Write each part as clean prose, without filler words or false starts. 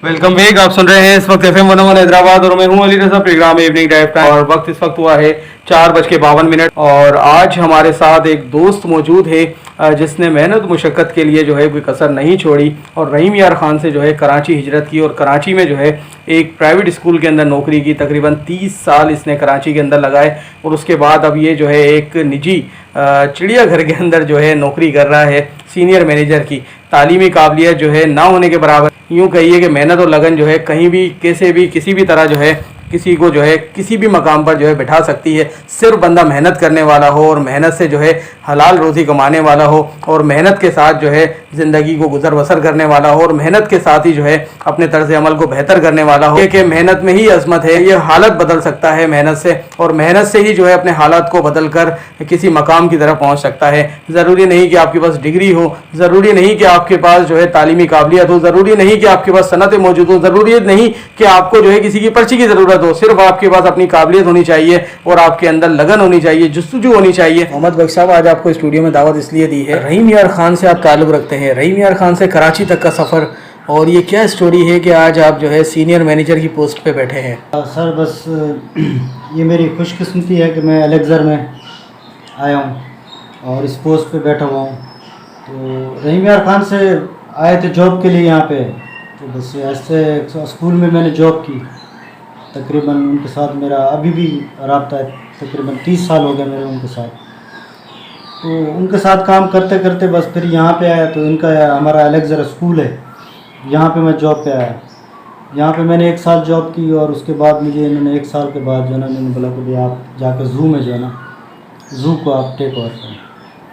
Welcome back. आप सुन रहे हैं इस वक्त FM 101 हैदराबाद और मैं हूं अली रजा। प्रोग्राम इवनिंग ड्राइव टाइम और वक्त इस वक्त हुआ है 4:52 और आज हमारे साथ एक दोस्त मौजूद है जिसने मेहनत मुशक्क़त के लिए जो है कोई कसर नहीं छोड़ी और रहीम यार खान से जो है कराची हिजरत की और कराची में जो है एक प्राइवेट स्कूल के अंदर नौकरी की। तकरीबन 30 साल इसने कराची के अंदर लगाए और उसके बाद अब ये जो है एक निजी चिड़ियाघर के अंदर जो है नौकरी कर रहा है सीनियर मैनेजर की। तालीमी काबिलियत जो है ना होने के बराबर। यूँ कहिए कि मेहनत और लगन जो है कहीं भी कैसे भी किसी भी तरह जो है किसी को जो है किसी भी मकाम पर जो है बिठा सकती है। सिर्फ बंदा मेहनत करने वाला हो और मेहनत से जो है हलाल रोज़ी कमाने वाला हो और मेहनत के साथ जो है ज़िंदगी को गुजर बसर करने वाला हो और मेहनत के साथ ही जो है अपने तर्ज अमल को बेहतर करने वाला हो कि मेहनत में ही अजमत है। ये हालत बदल सकता है मेहनत से और मेहनत से ही जो है अपने हालात को बदल कर किसी मकाम की तरफ पहुँच सकता है। ज़रूरी नहीं कि आपके पास डिग्री हो, ज़रूरी नहीं कि आपके पास जो है तालीमी काबिलियत हो, ज़रूरी नहीं कि आपके पास सनतें मौजूद हो, ज़रूरी नहीं कि आपको जो है किसी की पर्ची की ज़रूरत हो। सिर्फ आपके पास अपनी काबिलियत होनी चाहिए और आपके अंदर लगन होनी चाहिए, जुस्तजू होनी चाहिए। मोहम्मद बख्श साहब, आज आपको स्टूडियो में दावत इसलिए दी है, रहीम यार खान से आप ताल्लुक़ रखते हैं। रहीम यार खान से कराची तक का सफ़र और ये क्या स्टोरी है कि आज आप जो है सीनियर मैनेजर की पोस्ट पे बैठे हैं? सर बस ये मेरी खुशकिस्मती है कि मैं अलेक्ज़र में आया हूँ और इस पोस्ट पे बैठा हुआ हूँ। तो रहीम यार खान से आए थे जॉब के लिए यहाँ पे, तो बस ऐसे स्कूल में मैंने जॉब की। तकरीबन उनके साथ मेरा अभी भी रब्ता है, तकरीबन 30 साल हो गए मेरे उनके साथ। तो उनके साथ काम करते करते बस फिर यहाँ पे आया। तो इनका हमारा अलेक्ज़र स्कूल है, यहाँ पे मैं जॉब पे आया। यहाँ पे मैंने 1 साल जॉब की और उसके बाद मुझे इन्होंने 1 साल के बाद जो है ना इन्होंने बोला कि भाई आप जाकर ज़ू में जो है ना ज़ू को आप टेक ओवर करें।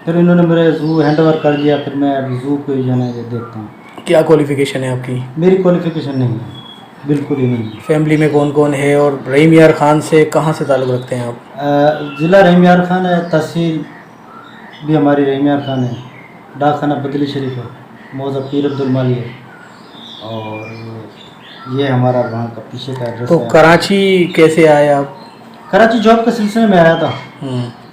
फिर इन्होंने मेरे ज़ू हैंड ओवर कर दिया। फिर मैं अब ज़ू को जो है ना ये देखता हूँ। क्या क्वालिफ़िकेशन है आपकी? मेरी क्वालिफ़िकेशन नहीं है, बिल्कुल ही नहीं। फैमिली में कौन कौन है और रहीम यार खान से कहाँ से ताल्लुक़ रखते हैं आप? ज़िला रहीम यार खान है, तहसील भी हमारी रहीम यार खान है, डाकखाना बदली शरीफ है, मौज़ा पीर अब्दुल माली है और ये हमारा वहाँ का पीछे का एड्रेस तो है। कराची कैसे आए आप? कराची जॉब के सिलसिले में आया था।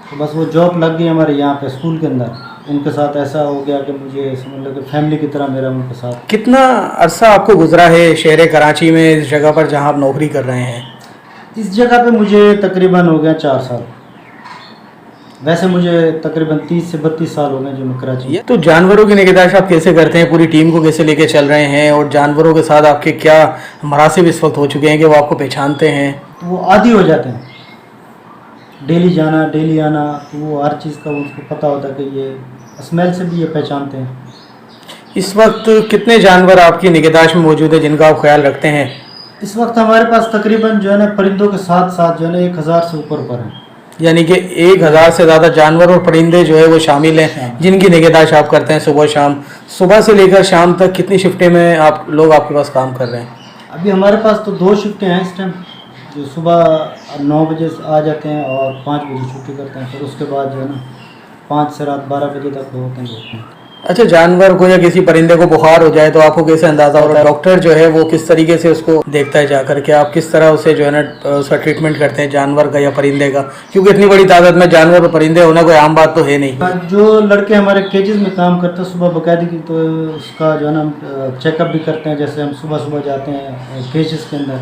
तो बस वो जॉब लग गई हमारे यहाँ पे स्कूल के अंदर। उनके साथ ऐसा हो गया कि मुझे समझ लो कि फैमिली की तरह मेरा उनके साथ। कितना अरसा आपको गुजरा है शहर कराची में, इस जगह पर जहाँ आप नौकरी कर रहे हैं? इस जगह पे मुझे तकरीबन हो गया 4 साल। वैसे मुझे तकरीबन 30 से 32 साल हो गए जो मैं कराची। तो जानवरों की निगहदाश्त आप कैसे करते हैं? पूरी टीम को कैसे लेके चल रहे हैं और जानवरों के साथ आपके क्या मरासिब इस वक्त हो चुके हैं कि वो आपको पहचानते हैं? तो वो आदी हो जाते हैं, डेली जाना डेली आना। तो वो हर चीज़ का उनको पता होता है कि ये स्मेल से भी ये पहचानते हैं। इस वक्त कितने जानवर आपकी निगहदाश्त में मौजूद है जिनका आप ख्याल रखते हैं? इस वक्त हमारे पास तकरीबन जो है ना परिंदों के साथ साथ जो है ना 1000 से ऊपर हैं। यानी कि 1000 से ज़्यादा जानवर और परिंदे जो है वो शामिल हैं जिनकी निगहदाश्त आप करते हैं सुबह शाम। सुबह से लेकर शाम तक कितनी शिफ्टें में आप लोग आपके पास काम कर रहे हैं? अभी हमारे पास तो 2 शिफ्टें हैं इस टाइम, जो सुबह 9 बजे आ जाते हैं और 5 बजे छुट्टी करते हैं। फिर उसके बाद जो है ना 5 से रात 12 बजे तक होते हैं। अच्छा, जानवर को या किसी परिंदे को बुखार हो जाए तो आपको कैसे अंदाज़ा होता है? डॉक्टर जो है वो किस तरीके से उसको देखता है जाकर के? आप किस तरह उसे जो है ना उसका ट्रीटमेंट करते हैं जानवर का या परिंदे का? क्योंकि इतनी बड़ी तादाद में जानवर और परिंदे होना कोई आम बात तो है नहीं। जो लड़के हमारे केजेस में काम करते हैं सुबह बाकायदगी, तो उसका जो है ना हम चेकअप भी करते हैं। जैसे हम सुबह सुबह जाते हैं केजेस के अंदर,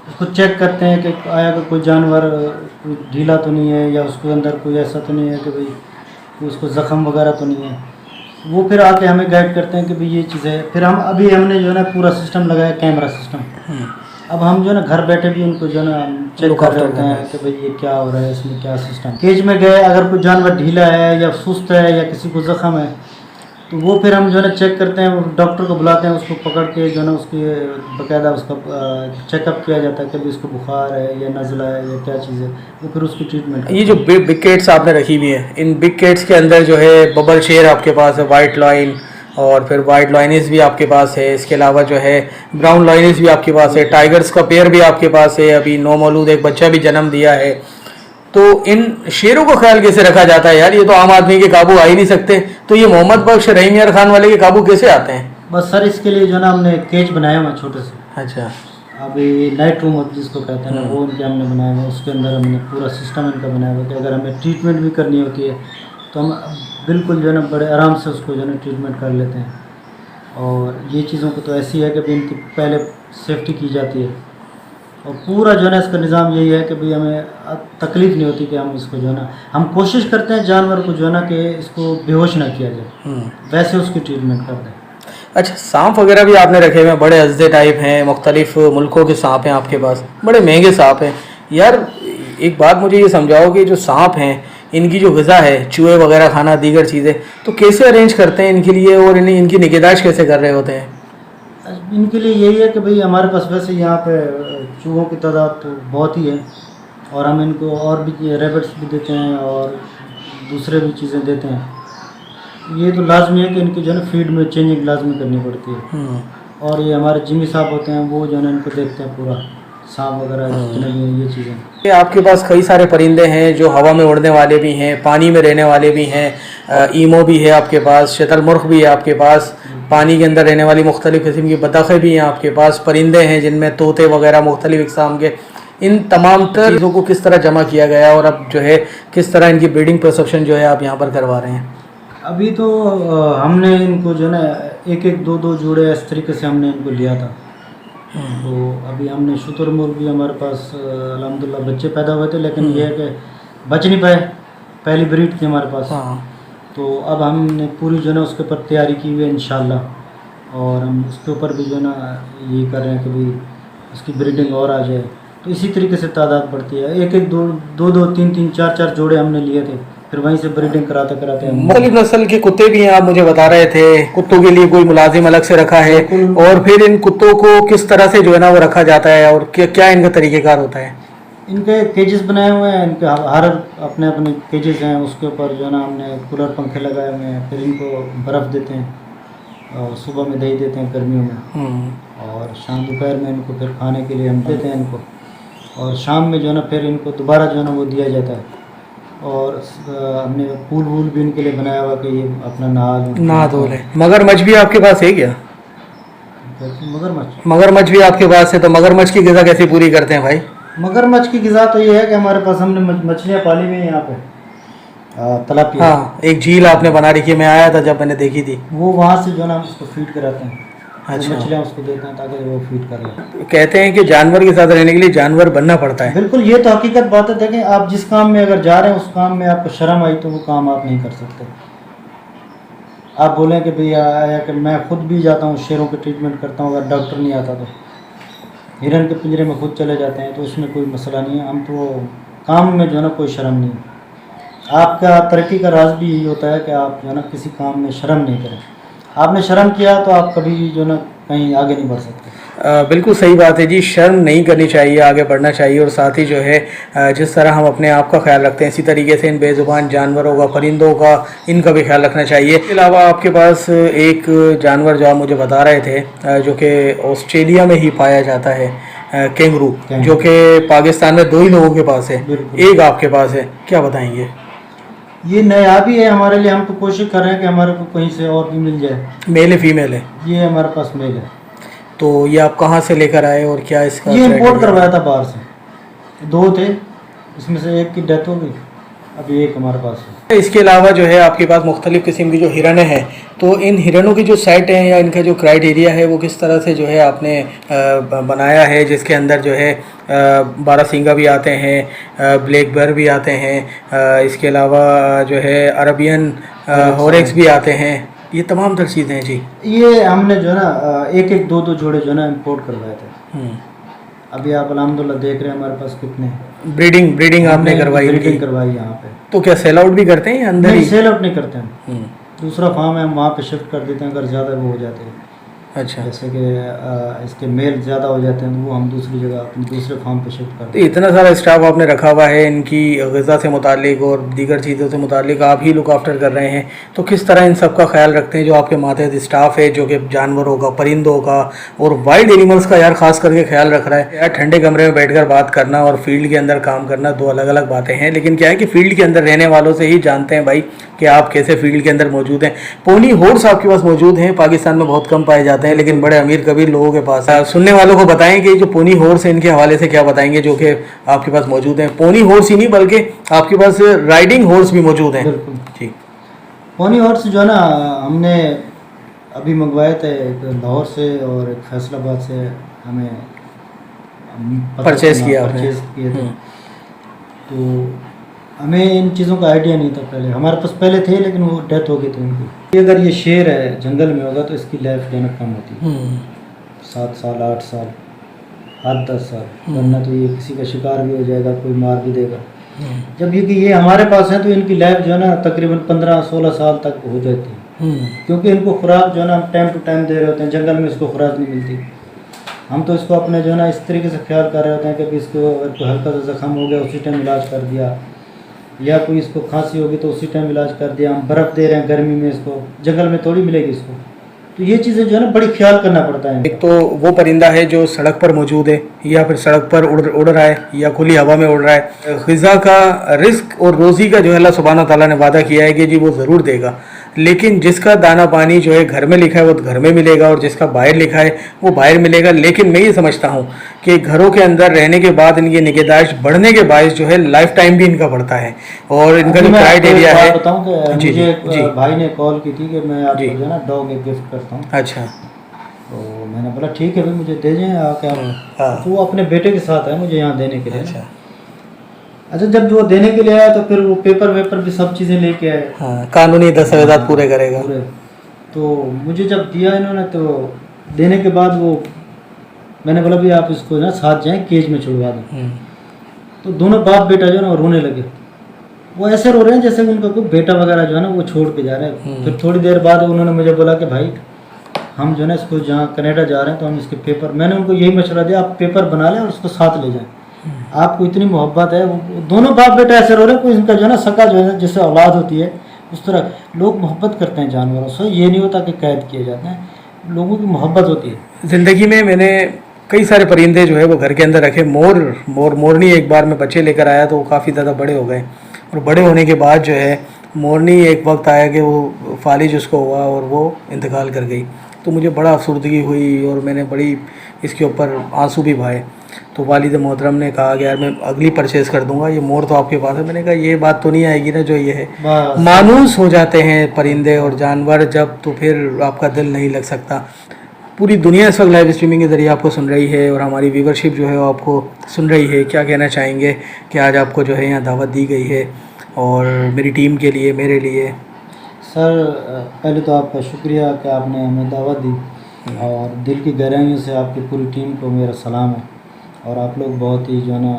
उसको चेक करते हैं कि आया कि कोई जानवर ढीला तो नहीं है या उसके अंदर कोई ऐसा तो नहीं है कि भाई उसको ज़ख़म वगैरह तो नहीं है। वो फिर आके हमें गाइड करते हैं कि भाई ये चीज़ है। फिर हम अभी हमने जो है ना पूरा सिस्टम लगाया, कैमरा सिस्टम। अब हम जो है ना घर बैठे भी उनको जो है ना चेक कर रहे होते हैं कि भाई ये क्या हो रहा है, इसमें क्या सिस्टम। केज में गए, अगर कोई जानवर ढीला है या सुस्त है या किसी को ज़ख़म है तो वो फिर हम जो है ना चेक करते हैं। डॉक्टर को बुलाते हैं, उसको पकड़ के जो है ना उसकी बाकायदा उसका चेकअप किया जाता है कि भाई इसको बुखार है या नज़ला है या क्या चीज़ है। वो फिर उसकी ट्रीटमेंट। ये जो बिग कैट्स आपने रखी हुई है, इन बिग कैट्स के अंदर जो है बबल शेर आपके पास है, वाइट लाइन और फिर वाइट लाइनिस भी आपके पास है। इसके अलावा जो है ब्राउन लाइनिस भी आपके पास है। टाइगर्स का पेयर भी आपके पास है। अभी नौमौलूद एक बच्चा भी जन्म दिया है। तो इन शेरों का ख्याल कैसे रखा जाता है यार? ये तो आम आदमी के काबू आ ही नहीं सकते, तो ये मोहम्मद बख्श रहीम यार खान वाले के काबू कैसे आते हैं? बस सर इसके लिए जो है ना हमने केज बनाया हुआ छोटे से। अच्छा, अभी नाइट रूम जिसको कहते हैं ना, वो इनके हमने बनाया हुआ। उसके अंदर हमने पूरा सिस्टम इनका बनाया हुआ कि अगर हमें ट्रीटमेंट भी करनी होती है तो हम बिल्कुल जो है ना बड़े आराम से उसको जो है ना ट्रीटमेंट कर लेते हैं। और ये चीज़ों को तो ऐसी है कि भाई इनकी पहले सेफ्टी की जाती है और पूरा जो है ना इसका निज़ाम यही है कि भाई हमें तकलीफ़ नहीं होती कि हम इसको जो है ना, हम कोशिश करते हैं जानवर को जो है ना कि इसको बेहोश ना किया जाए, वैसे उसकी ट्रीटमेंट कर दें। अच्छा, सांप वगैरह भी आपने रखे हुए हैं, बड़े अजदे टाइप हैं, मुख्तलिफ मुल्कों के सांप हैं आपके पास, बड़े महंगे सांप हैं यार। एक बात मुझे ये समझाओ कि जो सांप हैं इनकी जो ग़िज़ा है, चूहे वगैरह खाना, दीगर चीज़ें, तो कैसे अरेंज करते हैं इनके लिए और इनकी निगहदाश्त कैसे कर रहे होते हैं? इनके लिए यही है कि भाई हमारे पास वैसे यहाँ पे चूहों की तादाद तो बहुत ही है और हम इनको और भी रेबिट्स भी देते हैं और दूसरे भी चीज़ें देते हैं। ये तो लाजमी है कि इनकी जो है ना फीड में चेंजिंग लाजमी करनी पड़ती है और ये हमारे जिमी साहब होते हैं, वो जो है ना इनको देखते हैं पूरा, सांप वगैरह जितने भी हैं ये चीज़ें। आपके पास कई सारे परिंदे हैं जो हवा में उड़ने वाले भी हैं, पानी में रहने वाले भी हैं, ईमो भी है आपके पास, शतरमुर्ग भी है आपके पास, पानी के अंदर रहने वाली मुख्तलिफ़ किस्म की बतखें भी हैं आपके पास, परिंदे हैं जिनमें तोते वगैरह मुख्तलिफ़ इक़साम के। इन तमाम चीज़ों को किस तरह जमा किया गया और अब जो है किस तरह इनकी ब्रीडिंग प्रोसेप्शन जो है आप यहाँ पर करवा रहे हैं? अभी तो हमने इनको जो है ना एक एक दो दो जोड़े इस तरीके से हमने इनको लिया था। तो अभी हमने शुतुरमुर्ग भी हमारे पास अल्हम्दुलिल्लाह बच्चे पैदा हुए थे, लेकिन ये है कि बच नहीं पाए, पहली ब्रीड थी हमारे पास। तो अब हमने पूरी जो है ना उसके ऊपर तैयारी की हुई है इंशाल्लाह, और हम उसके ऊपर भी जो है ना ये कर रहे हैं कि भाई उसकी ब्रीडिंग और आ जाए। तो इसी तरीके से तादाद बढ़ती है, एक एक दो तीन तीन चार चार जोड़े हमने लिए थे, फिर वहीं से ब्रीडिंग कराते कराते मुख्तलिफ नस्ल के कुत्ते भी हैं, आप मुझे बता रहे थे। कुत्तों के लिए कोई मुलाजिम अलग से रखा है और फिर इन कुत्तों को किस तरह से जो है ना वो रखा जाता है और क्या इनका तरीक़ेकार होता है? इनके केजेस बनाए हुए हैं, इनके हर अपने अपने केजेस हैं, उसके ऊपर जो है ना हमने कूलर पंखे लगाए हुए हैं, फिर इनको बर्फ़ देते हैं और सुबह में दही देते हैं गर्मियों में, और शाम दोपहर में इनको फिर खाने के लिए हम देते हैं इनको, और शाम में जो है ना फिर इनको दोबारा जो है ना वो दिया जाता है। और हमने पूल वूल भी इनके लिए बनाया हुआ कि ये अपना नहा धो ले। मगरमच्छ भी आपके पास है क्या? मगरमच्छ भी आपके पास है, तो मगरमच्छ की ग़िज़ा कैसे पूरी करते हैं भाई? मगरमच्छ की ग़िज़ा तो ये है कि हमारे पास हमने मछलियाँ पाली हुई हैं यहाँ पे, तलापिया। हाँ, एक झील आपने बना रखी है, मैं आया था जब मैंने देखी थी। वो वहाँ से जो है ना उसको फीड कराते हैं। अच्छा, मछलियाँ उसको देते हैं ताकि वो फीड कर ले। कहते हैं कि जानवर के साथ रहने के लिए जानवर बनना पड़ता है। बिल्कुल, ये तो हकीकत बात है। देखें, आप जिस काम में अगर जा रहे हैं उस काम में आपको शर्म आई तो वो काम आप नहीं कर सकते। आप बोलें कि भैया कि मैं खुद भी जाता हूँ, शेरों की ट्रीटमेंट करता हूँ, अगर डॉक्टर नहीं आता तो हिरन के पिंजरे में खुद चले जाते हैं, तो उसमें कोई मसला नहीं है। हम तो काम में जो है ना कोई शर्म नहीं है। आपका तरक्की का राज भी यही होता है कि आप जो है ना किसी काम में शर्म नहीं करें। आपने शर्म किया तो आप कभी भी जो है ना कहीं आगे नहीं बढ़ सकते। बिल्कुल सही बात है जी, शर्म नहीं करनी चाहिए, आगे बढ़ना चाहिए। और साथ ही जो है जिस तरह हम अपने आप का ख्याल रखते हैं इसी तरीके से इन बेज़ुबान जानवरों का, परिंदों का, इनका भी ख्याल रखना चाहिए। इसके अलावा आपके पास एक जानवर जो आप मुझे बता रहे थे जो कि ऑस्ट्रेलिया में ही पाया जाता है, कैंगरू, जो कि पाकिस्तान में 2 ही लोगों के पास है, एक आपके पास है, क्या बताएंगे? ये नया भी है हमारे लिए, हम तो कोशिश कर रहे हैं कि हमारे को कहीं से और भी मिल जाए। मेल है फीमेल है? ये हमारे पास मेल है। तो ये आप कहाँ से लेकर आए और क्या इसका? ये इंपोर्ट करवाया था बाहर से, 2 थे, इसमें से एक की डेथ हो गई, अभी एक हमारे पास है। इसके अलावा जो है आपके पास मुख्तलिफ़ किस्म की जो हिरनें हैं, तो इन हिरणों की जो सेट है या इनका जो क्राइटेरिया है वो किस तरह से जो है आपने बनाया है, जिसके अंदर जो है बारहसिंगा भी आते हैं, ब्लैक बेर भी आते हैं, इसके अलावा जो है अरबियन हॉरेक्स भी आते हैं, ये तमाम तर चीज़ें हैं जी। ये हमने जो है ना एक एक दो जोड़े जो है ना इम्पोर्ट करवाए थे। अभी आप अल्हम्दुलिल्लाह देख रहे हैं हमारे पास कितने ब्रीडिंग आपने करवाई? ब्रीडिंग करवाई यहाँ पे। तो क्या सेल आउट भी करते हैं या अंदर ही? सेल आउट नहीं करते हैं, दूसरा फार्म है, हम वहाँ पे शिफ्ट कर देते हैं अगर ज़्यादा वो हो जाते हैं। अच्छा, जैसे कि इसके मेल ज़्यादा हो जाते हैं तो वो हम दूसरी जगह अपने दूसरे फार्म पे शिफ्ट करते हैं। इतना सारा स्टाफ आपने रखा हुआ है, इनकी ग़िज़ा से मुतालिक और दीगर चीज़ों से मुतालिक आप ही लुक आफ्टर कर रहे हैं, तो किस तरह इन सब का ख्याल रखते हैं जो आपके मातहत स्टाफ है, जो कि जानवरों का, परिंदों का और वाइल्ड एनिमल्स का यार ख़ास करके ख्याल रख रहा है? यार ठंडे कमरे में बैठ कर बात करना और फील्ड के अंदर काम करना 2 अलग अलग बातें हैं, लेकिन क्या है कि फील्ड के अंदर रहने वालों से ही जानते हैं भाई कि आप कैसे फील्ड के अंदर मौजूद हैं। पोनी हॉर्स आपके पास मौजूद हैं, पाकिस्तान में बहुत कम पाए जाते हैं, लेकिन बड़े अमीर कबीर लोगों के पास है। सुनने वालों को बताएं कि जो पोनी हॉर्स है इनके हवाले से क्या बताएंगे जो कि आपके पास मौजूद हैं? पोनी हॉर्स ही नहीं बल्कि आपके पास राइडिंग हॉर्स भी मौजूद हैं। बिल्कुल ठीक। पोनी हॉर्स जो है ना हमने अभी मंगवाए थे एक लाहौर से और एक फैसलाबाद से हमें परचेज़ किया आपने? परचेज़ किए थे। तो हमें इन चीज़ों का आइडिया नहीं था पहले, हमारे पास पहले थे लेकिन वो डेथ हो गई थी उनकी। अगर ये शेर है जंगल में होगा तो इसकी लाइफ जो है ना कम होती है, 7 साल 8 साल 8-10 साल, वरना तो ये किसी का शिकार भी हो जाएगा, कोई मार भी देगा। जब ये हमारे पास है तो इनकी लाइफ जो है ना तकरीबन 15-16 साल तक हो जाती है, क्योंकि इनको खुराक जो है ना हम टाइम टू टाइम दे रहे होते हैं। जंगल में इसको खुराक नहीं मिलती, हम तो इसको अपने जो है ना इस तरीके से ख्याल कर रहे होते हैं कि इसको अगर कोई हल्का सा जख्म हो गया उसी टाइम इलाज कर दिया, या कोई इसको खांसी होगी तो उसी टाइम इलाज कर दिया। हम बर्फ़ दे रहे हैं गर्मी में, इसको जंगल में थोड़ी मिलेगी इसको। तो ये चीज़ें जो है ना बड़ी ख्याल करना पड़ता है। एक तो वो परिंदा है जो सड़क पर मौजूद है या फिर सड़क पर उड़ रहा है या खुली हवा में उड़ रहा है। ग़िज़ा का रिस्क और रोज़ी का जो है अल्लाह सुब्हानहू व तआला ने वादा किया है कि जी वो ज़रूर देगा, लेकिन जिसका दाना पानी जो है घर में लिखा है वो घर में मिलेगा और जिसका बाहर लिखा है वो बाहर मिलेगा। लेकिन मैं ये समझता हूँ कि घरों के अंदर रहने के बाद इनकी निगहदाश्त बढ़ने के बायस जो है लाइफ टाइम भी इनका बढ़ता है और इनका जो क्राइटेरिया है। बताऊँ कि जी मुझे जी भाई ने कॉल की थी कि मैं आपको जो है ना डॉग एक गिफ्ट करता हूँ। अच्छा, तो मैंने बोला ठीक है भाई मुझे दे जाएँ आके आप। हाँ। तो वो अपने बेटे के साथ है मुझे यहाँ देने के लिए। अच्छा, जब वो देने के लिए आया तो फिर वो पेपर वेपर भी सब चीज़ें लेके आए। हाँ, कानूनी दस्तावेज़ात पूरे करेगा पूरे। तो मुझे जब दिया इन्होंने तो देने के बाद वो मैंने बोला भी आप इसको ना साथ जाएं केज में छुड़वा दें। तो दोनों बाप बेटा जो है ना वो रोने लगे। वो ऐसे रो रहे हैं जैसे उनका कोई बेटा वगैरह जो है ना वो छोड़ के जा रहे हैं। फिर थोड़ी देर बाद उन्होंने मुझे बोला कि भाई हम जो है ना इसको जहाँ कनाडा जा रहे हैं तो हम इसके पेपर, मैंने उनको यही मशवरा दिया आप पेपर बना लें और उसको साथ ले जाएं। आपको इतनी मोहब्बत है। वो दोनों बाप बेटा ऐसे रो रहे हैं, कोई इनका जो है ना सका जो है जैसे औलाद होती है उस तरह लोग मोहब्बत करते हैं जानवरों से। ये नहीं होता कि कैद किए जाते हैं, लोगों की मोहब्बत होती है। ज़िंदगी में मैंने कई सारे परिंदे जो है वो घर के अंदर रखे। मोरनी एक बार मैं बच्चे लेकर आया तो वो काफ़ी ज़्यादा बड़े हो गए और बड़े होने के बाद जो है मोरनी एक वक्त आया कि वो फालिज उसको हुआ और वो इंतकाल कर गई। तो मुझे बड़ा अफसुर्दगी हुई और मैंने बड़ी इसके ऊपर आंसू भी बहाए। तो वालिद मोहतरम ने कहा कि यार मैं अगली परचेज़ कर दूंगा, ये मोर तो आपके पास है। मैंने कहा ये बात तो नहीं आएगी ना जो ये है। मानूस हो जाते हैं परिंदे और जानवर जब, तो फिर आपका दिल नहीं लग सकता। पूरी दुनिया इस वक्त लाइव स्ट्रीमिंग के ज़रिए आपको सुन रही है और हमारी व्यूवरशिप जो है वो आपको सुन रही है। क्या कहना चाहेंगे कि आज आपको जो है यहाँ दावत दी गई है और मेरी टीम के लिए, मेरे लिए? सर पहले तो आपका शुक्रिया कि आपने हमें दावत दी और दिल की गहराइयों से आपकी पूरी टीम को मेरा सलाम है। और आप लोग बहुत ही जो है ना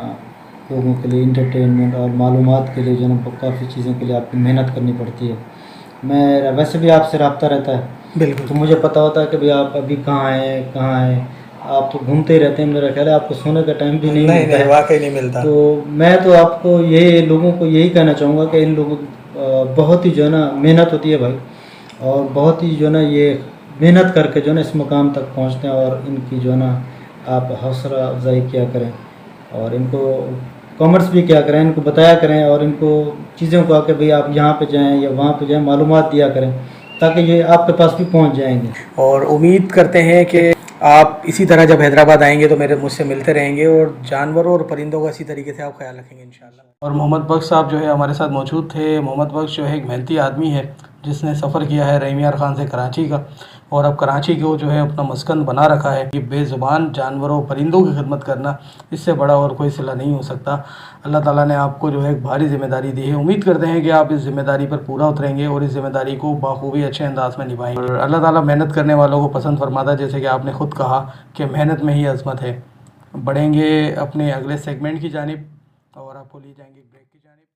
लोगों के लिए इंटरटेनमेंट और मालूमात के लिए जो है ना काफ़ी चीज़ों के लिए आपकी मेहनत करनी पड़ती है। मैं वैसे भी आपसे रब्ता रहता है, बिल्कुल, तो मुझे पता होता है कि भाई आप अभी कहाँ हैं। आप तो घूमते ही रहते हैं, मेरा ख्याल है आपको सोने का टाइम भी नहीं मिलता है। वाकई नहीं मिलता। तो मैं तो आपको ये लोगों को यही कहना चाहूँगा कि इन लोगों बहुत ही जो है ना मेहनत होती है भाई, और बहुत ही जो है ना ये मेहनत करके जो है ना इस मुकाम तक पहुँचते हैं। और इनकी जो है ना आप हौसला अफजाई किया करें और इनको कॉमर्स भी क्या करें, इनको बताया करें और इनको चीज़ों को आके भाई आप यहाँ पे जाएं या वहाँ पे जाएं मालूमात दिया करें ताकि ये आपके पास भी पहुँच जाएंगे। और उम्मीद करते हैं कि आप इसी तरह जब हैदराबाद आएंगे तो मुझसे मिलते रहेंगे और जानवरों और परिंदों का इसी तरीके से आप ख्याल रखेंगे इंशाल्लाह। और मोहम्मद बख्श साहब जो है हमारे साथ मौजूद थे। मोहम्मद बख्श जो है एक मेहनती आदमी है जिसने सफ़र किया है रहीम यार ख़ान से कराची का, और अब कराची को जो है अपना मस्कन बना रखा है। कि बेज़ुबान जानवरों परिंदों की खिदमत करना, इससे बड़ा और कोई सिला नहीं हो सकता। अल्लाह ताला ने आपको जो है एक भारी ज़िम्मेदारी दी है। उम्मीद करते हैं कि आप इस ज़िम्मेदारी पर पूरा उतरेंगे और इस ज़िम्मेदारी को बाखूबी अच्छे अंदाज में निभाएंगे। और अल्लाह ताला मेहनत करने वालों को पसंद फरमाता है, जैसे कि आपने ख़ुद कहा कि मेहनत में ही अज़मत है। बढ़ेंगे अपने अगले सेगमेंट की जानिब और आपको ले जाएंगे ब्रेक की जानिब।